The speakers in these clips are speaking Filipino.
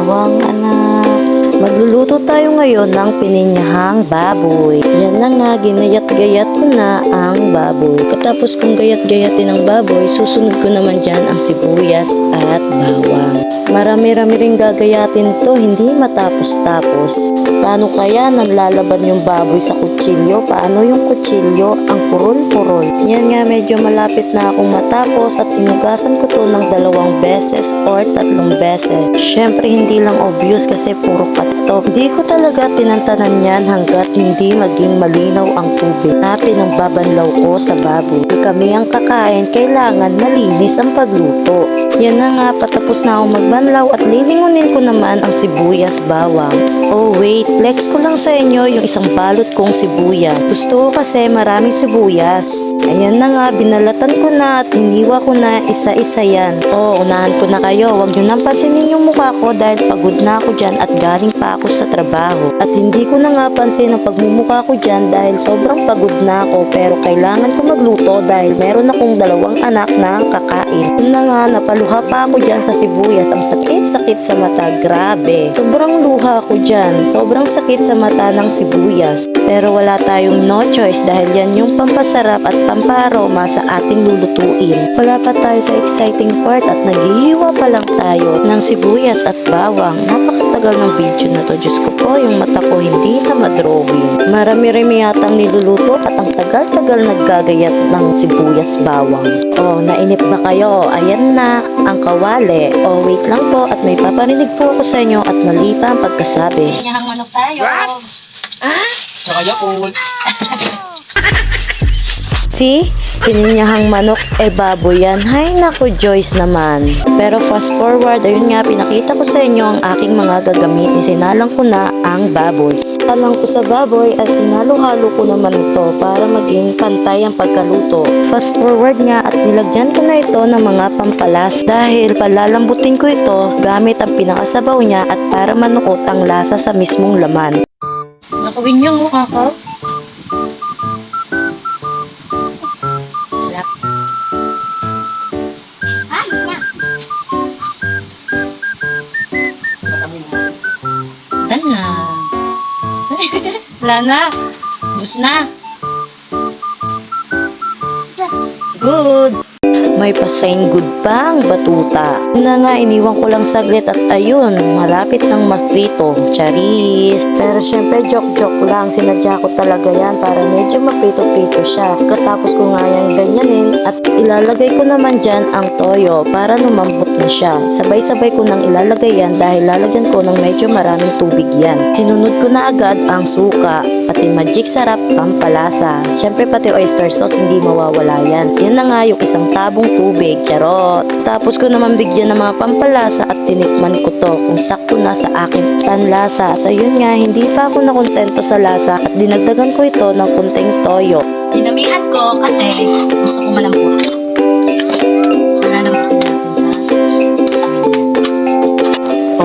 bawang anak. Magluluto tayo ngayon ng pininyahang baboy. Yan na nga, ginayat-gayat ko na ang baboy. Katapos kong gayat-gayatin ang baboy, susunod ko naman dyan ang sibuyas at bawang. Marami-rami rin gagayatin to, hindi matapos-tapos. Paano kaya nanlalaban yung baboy sa kutsilyo? Paano yung kutsilyo ang purol-purol? Yan nga, medyo malapit na akong matapos at tinugasan ko to ng 2 beses or 3 beses. Syempre hindi lang obvious kasi puro cut to. Hindi ko talaga tinantanan yan hanggat hindi maging malinaw ang tubig na pinagbabanlaw ko sa baboy. Kami ang kakain, kailangan malinis ang pagluto. Yan na nga, patapos na akong magbanlaw at lilingunin ko naman ang sibuyas bawang. Oh wait, flex ko lang sa inyo yung isang balot kong sibuyas. Gusto ko kasi maraming sibuyas. Ayan na nga, binalatan ko na at hiniwa ko na isa-isa yan. Oh, unahan ko na kayo. Huwag nyo nang pansinin yung mukha ko dahil pagod na ako dyan at galing pa ako sa trabaho. At hindi ko na nga pansin ang pagmumukha ko dyan dahil sobrang pagod na ako. Pero kailangan ko magluto dahil meron akong 2 anak na kakain. Yun na nga, napaluha pa ako dyan sa sibuyas. Ang sakit-sakit sa mata, grabe. Sobrang luha ko dyan. Sobrang sakit sa mata ng sibuyas. Pero wala tayong no choice dahil yan yung pampasarap at pamparoma sa ating lulutuin. Wala pa tayo sa exciting part at naghihiwa pa lang tayo ng sibuyas at bawang. Napakatagal ng video na to. Diyos ko po, yung mata ko hindi na madrawing. Marami-rami yatang niluluto at ang tagal-tagal naggagayat ng sibuyas bawang. Oh, nainip ba kayo? Ayan na ang kawali. Oh, wait lang po at may paparinig po ako sa inyo at mali pa ang pagkasabi. Pinyahang manok tayo. Ah? Tsaka yakul. See? Pininyahang manok, baboy yan. Hay naku, Joyce naman. Pero fast forward, ayun nga, pinakita ko sa inyo ang aking mga gagamitin. Sinalang ko na ang baboy. Salang ko sa baboy at tinalo-halo ko naman ito para maging pantay ang pagkaluto. Fast forward nga at nilagyan ko na ito ng mga pampalas dahil palalambutin ko ito gamit ang pinakasabaw niya at para manuot ang lasa sa mismong laman. Nakawin yung mukha ko. Sarap. Ay, na. Dan na. Wala na. Bus na. Good! May pasaing good pa ang batuta. Yun na nga, iniwan ko lang saglit at ayun, malapit ng maprito. Charis! Pero syempre, joke-joke lang. Sinadya ko talaga yan para medyo maprito-prito siya. Katapos ko nga yan ganyanin at ilalagay ko naman dyan ang toyo para lumambot na siya. Sabay-sabay ko nang ilalagay yan dahil lalagyan ko ng medyo maraming tubig yan. Sinunod ko na agad ang suka, pati magic sarap, pampalasa. Syempre pati oyster sauce, hindi mawawala yan. Yan na nga yung isang tabong tubig, charot. Tapos ko naman bigyan ng mga pampalasa at tinikman ko to kung sakto na sa aking panlasa. At ayun nga, hindi pa ako nakontento sa lasa at dinagdagan ko ito ng kunting toyo. Dinamihan ko kasi gusto ko malambot. Malalambutin natin sa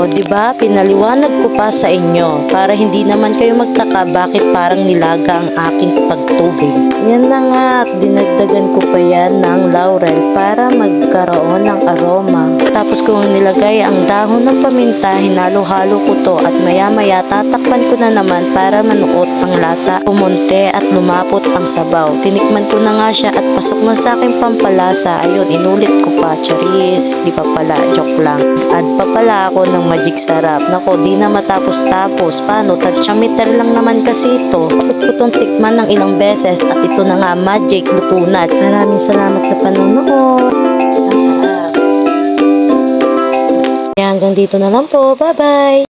O diba, pinaliwanag ko pa sa inyo para hindi naman kayo magtaka bakit parang nilaga ang aking pagtubig. Yan na nga, dinagdagan ko pa yan ng laurel para magkaroon ng aroma. Tapos kung nilagay ang dahon ng paminta, hinalo-halo ko to at maya-maya tatakpan ko na naman para manuot ang lasa, pumunte at lumapot ang sabaw. Tinikman ko na nga siya at pasok na sa aking pampalasa. Ayun, inulit ko pa, charis. Di pa pala, joke lang. Add pa pala ako ng magic sarap. Nako, di na matapos-tapos. Paano? Tansyameter lang naman kasi ito. Tapos ko itong tikman ng ilang beses at ito na nga, magic, luto na. Maraming salamat sa panonood. ang sarap. Kaya hanggang dito na lang po. Bye-bye!